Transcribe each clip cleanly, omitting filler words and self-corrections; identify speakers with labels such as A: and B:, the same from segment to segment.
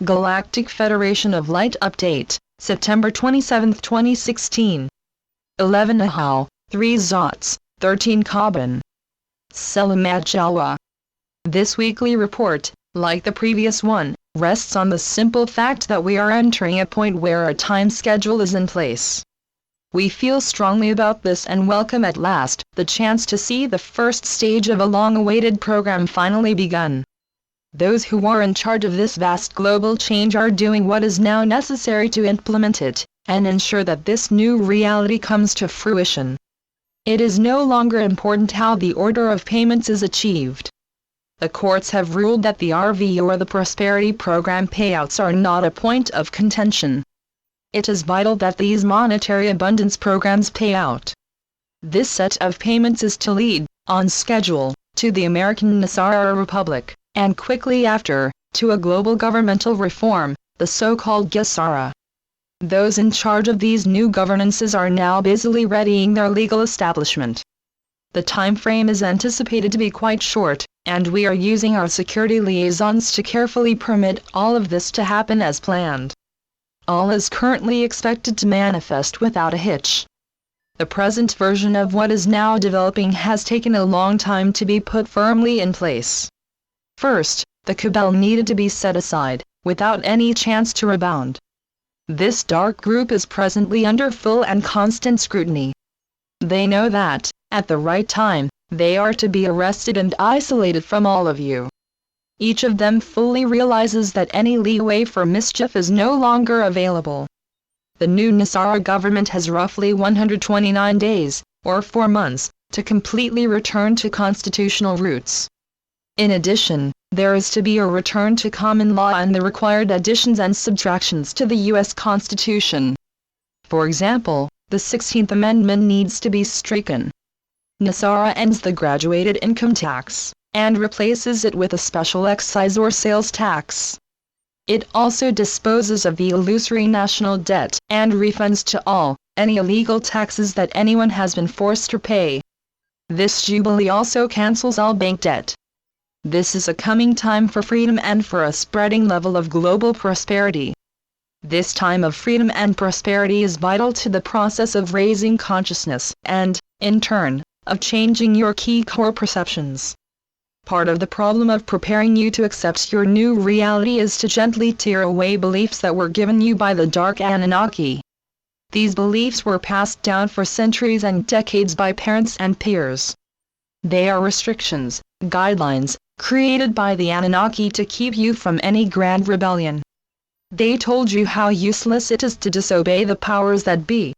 A: Galactic Federation of Light Update, September 27, 2016. 11 Ahau, 3 Zots, 13 Carbon. Selamat Jawa. This weekly report, like the previous one, rests on the simple fact that we are entering a point where a time schedule is in place. We feel strongly about this and welcome at last the chance to see the first stage of a long-awaited program finally begun. Those who are in charge of this vast global change are doing what is now necessary to implement it, and ensure that this new reality comes to fruition. It is no longer important how the order of payments is achieved. The courts have ruled that the RV or the Prosperity Program payouts are not a point of contention. It is vital that these monetary abundance programs pay out. This set of payments is to lead, on schedule, to the American Nasara Republic, and quickly after, to a global governmental reform, the so-called GESARA. Those in charge of these new governances are now busily readying their legal establishment. The time frame is anticipated to be quite short, and we are using our security liaisons to carefully permit all of this to happen as planned. All is currently expected to manifest without a hitch. The present version of what is now developing has taken a long time to be put firmly in place. First, the cabal needed to be set aside, without any chance to rebound. This dark group is presently under full and constant scrutiny. They know that, at the right time, they are to be arrested and isolated from all of you. Each of them fully realizes that any leeway for mischief is no longer available. The new Nasara government has roughly 129 days, or 4 months, to completely return to constitutional roots. In addition, there is to be a return to common law and the required additions and subtractions to the U.S. Constitution. For example, the 16th Amendment needs to be stricken. Nasara ends the graduated income tax, and replaces it with a special excise or sales tax. It also disposes of the illusory national debt, and refunds to all, any illegal taxes that anyone has been forced to pay. This jubilee also cancels all bank debt. This is a coming time for freedom and for a spreading level of global prosperity. This time of freedom and prosperity is vital to the process of raising consciousness and, in turn, of changing your key core perceptions. Part of the problem of preparing you to accept your new reality is to gently tear away beliefs that were given you by the Dark Anunnaki. These beliefs were passed down for centuries and decades by parents and peers. They are restrictions, guidelines, created by the Anunnaki to keep you from any grand rebellion. They told you how useless it is to disobey the powers that be.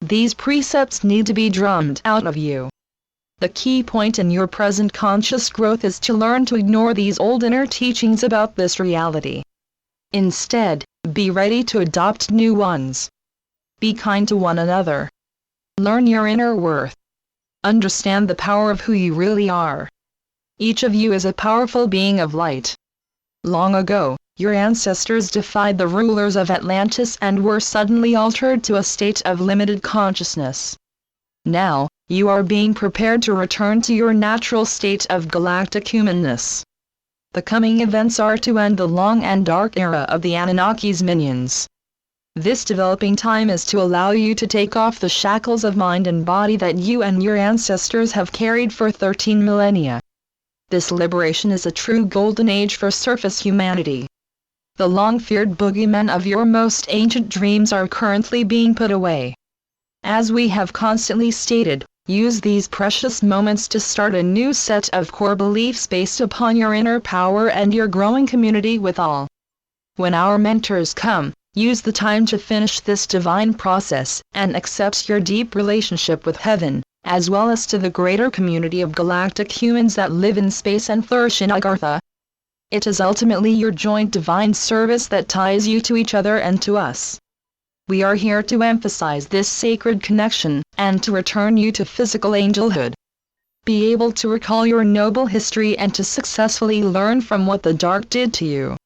A: These precepts need to be drummed out of you. The key point in your present conscious growth is to learn to ignore these old inner teachings about this reality. Instead, be ready to adopt new ones. Be kind to one another. Learn your inner worth. Understand the power of who you really are. Each of you is a powerful being of light. Long ago, your ancestors defied the rulers of Atlantis and were suddenly altered to a state of limited consciousness. Now, you are being prepared to return to your natural state of galactic humanness. The coming events are to end the long and dark era of the Anunnaki's minions. This developing time is to allow you to take off the shackles of mind and body that you and your ancestors have carried for 13 millennia. This liberation is a true golden age for surface humanity. The long-feared boogeymen of your most ancient dreams are currently being put away. As we have constantly stated, use these precious moments to start a new set of core beliefs based upon your inner power and your growing community with all. When our mentors come, use the time to finish this divine process and accept your deep relationship with heaven, as well as to the greater community of galactic humans that live in space and flourish in Agartha. It is ultimately your joint divine service that ties you to each other and to us. We are here to emphasize this sacred connection, and to return you to physical angelhood. Be able to recall your noble history and to successfully learn from what the dark did to you.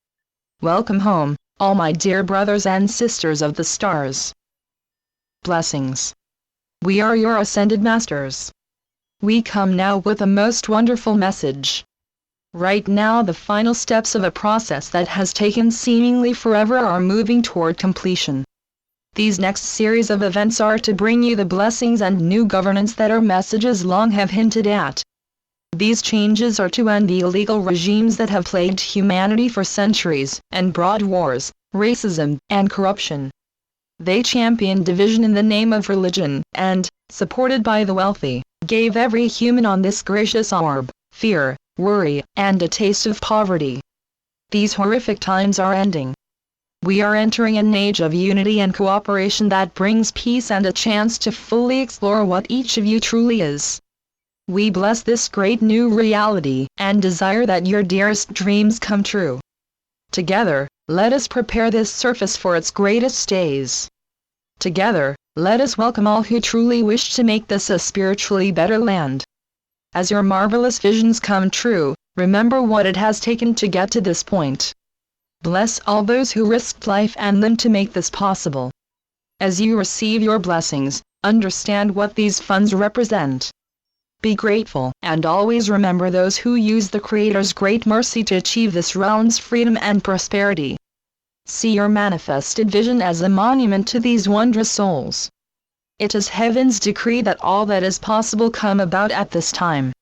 A: Welcome home, all my dear brothers and sisters of the stars. Blessings. We are your ascended masters. We come now with a most wonderful message. Right now the final steps of a process that has taken seemingly forever are moving toward completion. These next series of events are to bring you the blessings and new governance that our messages long have hinted at. These changes are to end the illegal regimes that have plagued humanity for centuries, and brought wars, racism, and corruption. They championed division in the name of religion, and, supported by the wealthy, gave every human on this gracious orb fear, worry, and a taste of poverty. These horrific times are ending. We are entering an age of unity and cooperation that brings peace and a chance to fully explore what each of you truly is. We bless this great new reality, and desire that your dearest dreams come true. Together, let us prepare this surface for its greatest days. Together, let us welcome all who truly wish to make this a spiritually better land. As your marvelous visions come true, remember what it has taken to get to this point. Bless all those who risked life and limb to make this possible. As you receive your blessings, understand what these funds represent. Be grateful, and always remember those who use the Creator's great mercy to achieve this realm's freedom and prosperity. See your manifested vision as a monument to these wondrous souls. It is heaven's decree that all that is possible come about at this time.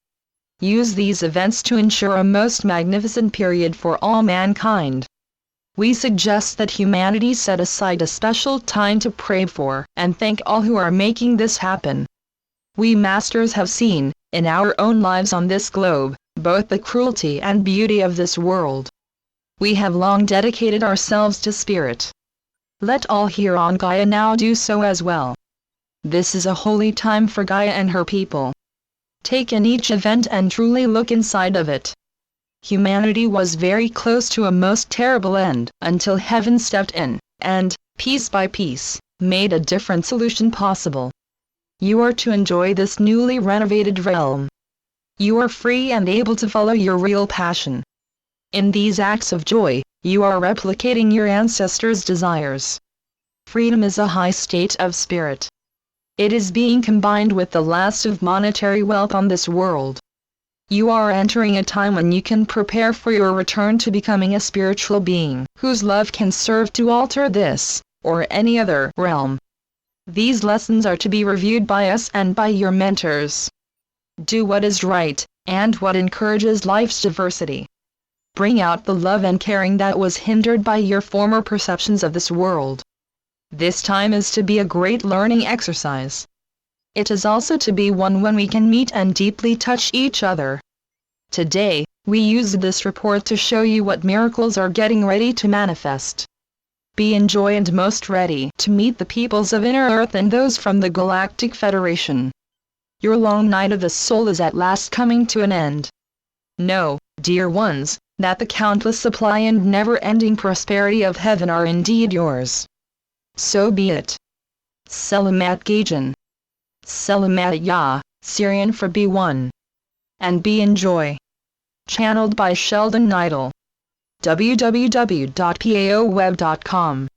A: Use these events to ensure a most magnificent period for all mankind. We suggest that humanity set aside a special time to pray for and thank all who are making this happen. We masters have seen, in our own lives on this globe, both the cruelty and beauty of this world. We have long dedicated ourselves to spirit. Let all here on Gaia now do so as well. This is a holy time for Gaia and her people. Take in each event and truly look inside of it. Humanity was very close to a most terrible end, until heaven stepped in, and, piece by piece, made a different solution possible. You are to enjoy this newly renovated realm. You are free and able to follow your real passion. In these acts of joy, you are replicating your ancestors' desires. Freedom is a high state of spirit. It is being combined with the last of monetary wealth on this world. You are entering a time when you can prepare for your return to becoming a spiritual being, whose love can serve to alter this, or any other, realm. These lessons are to be reviewed by us and by your mentors. Do what is right, and what encourages life's diversity. Bring out the love and caring that was hindered by your former perceptions of this world. This time is to be a great learning exercise. It is also to be one when we can meet and deeply touch each other. Today, we use this report to show you what miracles are getting ready to manifest. Be in joy and most ready to meet the peoples of inner earth and those from the Galactic Federation. Your long night of the soul is at last coming to an end. Know, dear ones, that the countless supply and never-ending prosperity of heaven are indeed yours. So be it. Selamat Gajan. Selamat Ya, Syrian for B1. And be in joy. Channeled by Sheldon Neidl. www.paoweb.com